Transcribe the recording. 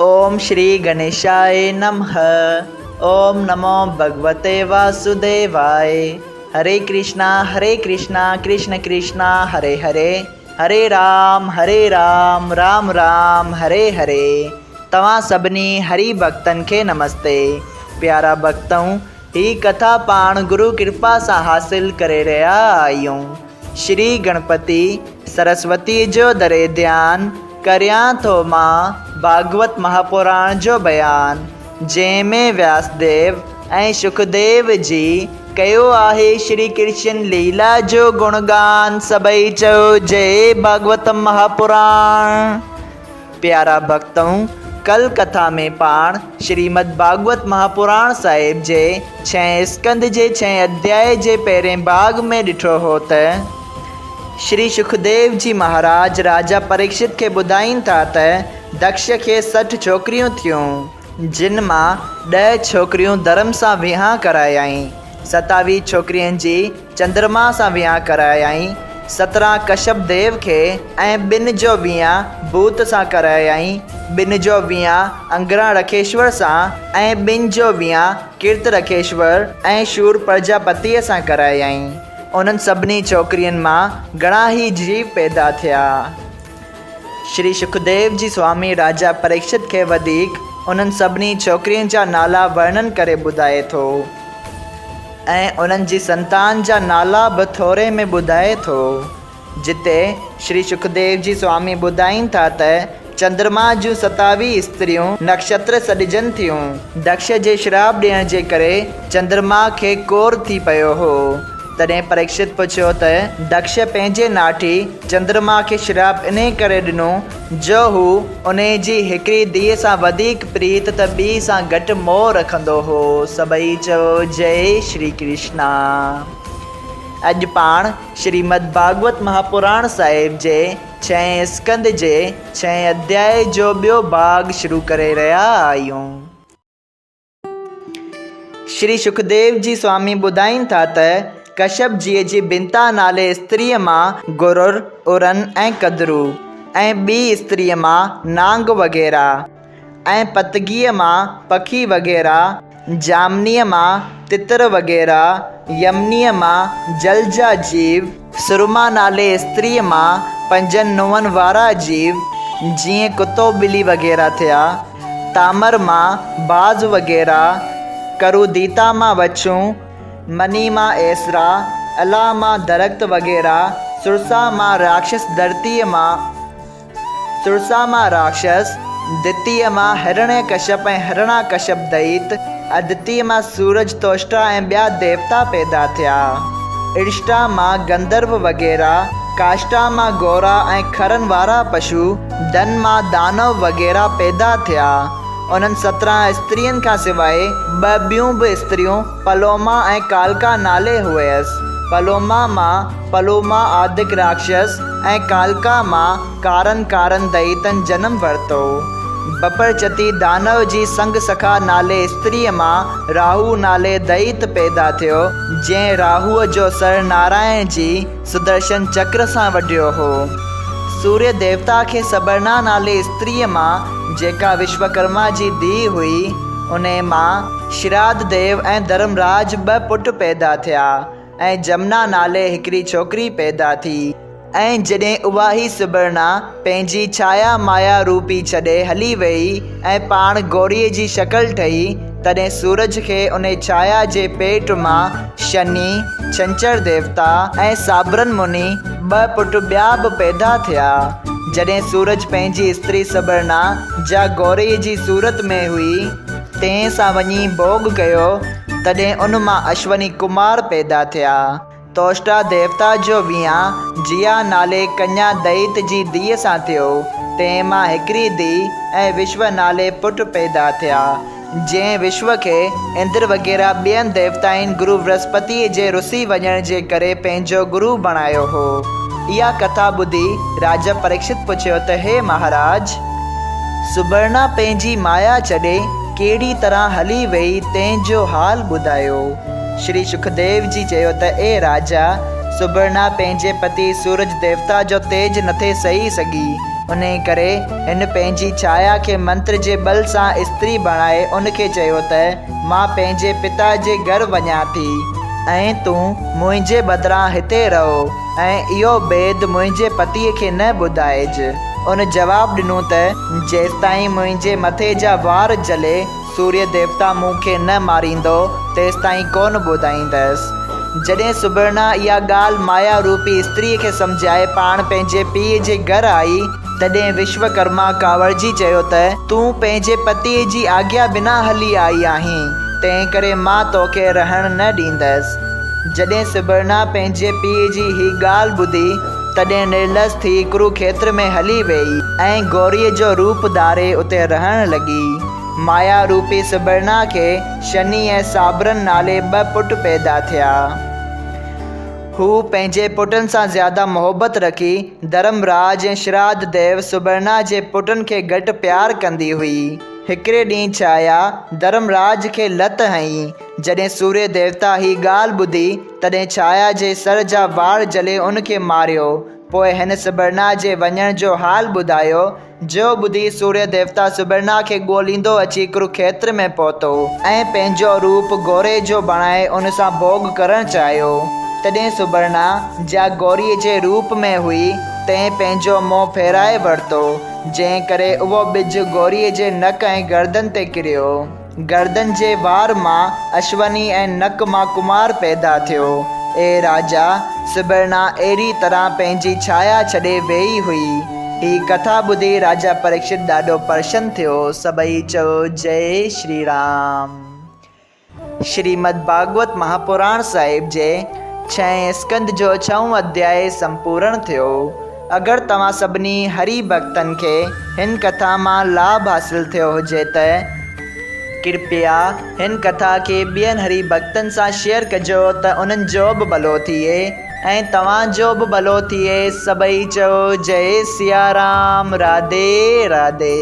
ओम श्री गणेशाय नमः। ओम नमो भगवते वासुदेवाय। हरे कृष्णा कृष्ण कृष्णा हरे हरे, हरे राम राम राम हरे हरे। तव्हां सभिनी हरि भक्तन के नमस्ते। प्यारा भक्तों, ही कथा पाण गुरु कृपा से हासिल करे रहा आयूं। श्री गणपति सरस्वती जो दरे ध्यान करियां थो मां भागवत महापुराण जो बयान, जंहिंमें व्यासदेव ऐं सुखदेव जी कयो आहे श्री कृष्ण लीला जो गुणगान। सभई चयो जय भागवत महापुराण। प्यारा भक्तों, कल कथा में पाण श्रीमद् भागवत महापुराण साहिब जे 6 स्कंद जे 6 अध्याय जे पहिरें भाग में ॾिठो हो त श्री सुखदेव जी महाराज राजा परीक्षित के ॿुधाइनि था त दक्ष के 60 छोकरियूं थियूं, जिन मां 10 छोकरियूं धर्म सां विहां करायाई, 27 छोकरियुनि जी चंद्रमा सां विहां करायाई, 17 कश्यप देव के ऐं 2 जो विहां भूत सां करायाई, 2 जो विहां अंगरा रखेश्वर सां ऐं 2 जो विहां कीर्त रखेश्वर ऐं शूर प्रजापतिअ सां करायाई। उन्हनि सभिनी छोकरियुनि मां घणा ही जीव पैदा थिया। श्री सुखदेव जी स्वामी राजा परीक्षित के वधीक उन्हनि सभिनी छोकरियुनि जा नाला वर्णन करे ॿुधाए थो ऐं उन्हनि जी संतान जा नाला बि थोरे में ॿुधाए थो। जिते श्री सुखदेव जी स्वामी ॿुधाइनि था त चंद्रमा जूं 27 स्त्रियूं नक्षत्र सॾिजनि थियूं। दक्ष जे श्राप ॾियण जे करे चंद्रमा खे कोर थी पियो हो। तॾहिं परीक्षित पुछियो त दक्ष पंहिंजे नाठी चंद्रमा खे श्राप इन करे ॾिनो जो हू उन जी हिकिड़ी धीअ सां वधीक प्रीत त ॿी सां घटि मोह रखंदो हो। सभई चयो जय श्री कृष्णा। अॼु पाण श्रीमद् भागवत महापुराण साहिब जे 6 स्कंद जे 6 अध्याय जो ॿियो भाग शुरू करे रहिया आहियूं। श्री सुखदेव जी स्वामी ॿुधाइनि था त कश्यप जी जी बिंता नाले स्त्रीअ मां गुरुर, उरन ऐं कदरू, ऐं ॿी स्त्रीअ मां नांग वग़ैरह, ऐं पतगीअ मां पखी वग़ैरह, जामनीअ मां तितर वग़ैरह, यमनीअ मां जल जा जीव, सुरमा नाले स्त्रीअ मां 5 नुंहंनि वारा जीव जीअं कुतो ॿिली वग़ैरह थिया, तामर मां बाज़ वग़ैरह, करुदीता मां वछूं, मनी मां एसरा, अला मां दरख्त वग़ैरह, सुरसा मां राक्षस धरतीअ मां, सुरसा मां राक्षस, दितीअ मां हिरण्य कश्यप ऐं हिरणा कश्यप दैत, अदितीअ मां सूरज तोष्टा ऐं ॿिया देवता पैदा थिया, इष्टा मां गंधर्व वग़ैरह, काष्टा मां गोरा ऐं खरनि वारा पशु, धन मां दानव वग़ैरह पैदा थिया। उन्हनि 17 स्त्रियुनि खां सवाइ 2 ॿियूं बि स्त्रियूं पलोमा ऐं कालका नाले हुयसि। पलोमा मां पलोमा आदिक राक्षस ऐं कालका मां कारन दैतन जन्म वरितो। बपरचती दानव जी संग सखा नाले स्त्रीअ मां राहु नाले दैत पैदा थियो, जंहिं राहुअ जो सर नारायण जी सुदर्शन चक्र सां वढियो हो। सूर्य देवता खे सबरना नाले स्त्रीअ मां जेका विश्वकर्मा जी धीउ हुई, उन मां श्राद्ध देव ऐं धर्मराज 2 पुट पैदा थिया ऐं जमुना नाले हिकिड़ी छोकरी पैदा थी। ऐं जॾहिं उहा ही सुबर्णा पंहिंजी छाया माया रूपी छॾे हली वई ऐं पाण गौरीअ जी शकल ठही, तॾहिं सूरज खे उन छाया जे पेट मां शनि, छंछर देवता ऐं साबरन मुनि 2 पुट ॿिया बि पैदा थिया। जॾहिं सूरज पंहिंजी स्त्री सबरना जा गौरीअ जी सूरत में हुई, तंहिं सां वञी भोग कयो, तॾहिं उन मां अश्वनी कुमार पैदा थिया। तोष्टा देवता जो विहां जिया नाले कन्या दैत जी धीअ सां थियो, तंहिं मां हिकिड़ी धीउ ऐं विश्व नाले पुट पैदा थिया, जंहिं विश्व खे इंद्र वग़ैरह ॿियनि देवताउनि गुरु बृहस्पतिअ जे रुसी वञण जे करे पंहिंजो गुरु बणायो हो। इहा कथा ॿुधी राजा परीक्षित पुछियो त हे महाराज, सुबर्णा पंहिंजी माया छॾे कहिड़ी तरह हली वई, तंहिंजो हाल ॿुधायो। श्री सुखदेव जी चयो त ए राजा, सुबर्णा पंहिंजे पति सूरज देवता जो तेज नथे सही सघी, उन करे हिन पंहिंजी छाया खे मंत्र जे बल सां स्त्री बणाए उनखे चयो त मां पंहिंजे पिता जे घर वञां थी ऐं तूं मुंहिंजे बदिरां हिते रहो ऐं इहो बैदि मुंहिंजे पतीअ खे न ॿुधाइजि। उन जवाबु ॾिनो त जेसिताईं मुंहिंजे मथे जा वार जले सूर्य देवता मूंखे न मारींदो तेसिताईं कोन ॿुधाईंदसि। जॾहिं सुबर्णा इहा ॻाल्हि माया रूपी स्त्रीअ खे सम्झाए पाण पंहिंजे पीउ जे घर आई तॾहिं विश्वकर्मा कावड़जी चयो त तूं पंहिंजे पतीअ जी आज्ञा बिना हली आई आहीं, तंहिं करे मां तोखे रहणु न ॾींदसि। जॾहिं सुबर्णा पंहिंजे पीउ जी हीअ ॻाल्हि ॿुधी तॾहिं निर्लज थी कुरुक्षेत्र में हली वेई ऐं गौरीअ जो रूप धारे उते रहणु लॻी। माया रूपी सुबर्णा खे शनि ऐं साबरन नाले 2 पुट पैदा थिया। हू पंहिंजे पुटनि सां ज़्यादा मोहबत रखी धर्मराज ऐं श्राद्ध देव सुबर्णा जे पुटनि खे घटि प्यारु कंदी हुई। हिकिड़े ॾींहुं छाया धर्मराज खे लत हईं। जॾहिं सूर्य देवता ही ॻाल्हि ॿुधी तॾहिं छाया जे सर जा वार जले उनखे मारियो। पोइ हिन सुबर्णा जे वञण जो हाल ॿुधायो। जो ॿुधी सूर्य देवता सुबर्णा खे ॻोल्हींदो अची कुरुक्षेत्र में पहुतो ऐं पंहिंजो रूप गौरे जो बणाए उन सां भोग करणु चाहियो। तॾहिं सुबर्णा जा गौरीअ जे रूप में हुई तंहिं पंहिंजो मोह फेराए वरितो, जंहिं करे उहो ॿिज गौरीअ जे नक ऐं गर्दन ते किरियो। गर्दन जे वार मां अश्वनी ऐं नक मां कुमार पैदा थियो। ए राजा, सुबर्णा अहिड़ी तरह पंहिंजी छाया छॾे वेई हुई। ही कथा ॿुधी राजा परीक्षित ॾाढो प्रसन्न थियो। सभई चयो जय श्री राम। श्रीमद् भागवत महापुराण साहिब जे 6 स्कंद जो 6 अध्याय संपूर्ण थियो। अगरि तव्हां सभिनी हरि भक्तनि खे हिन कथा मां लाभ हासिल थियो हुजे त कृपया हिन कथा खे ॿियनि हरि भक्तनि सां शेयर कजो त उन्हनि जो बि भलो थिए ऐं तव्हांजो बि भलो थिए। सभई चयो जय सिया राम। राधे राधे।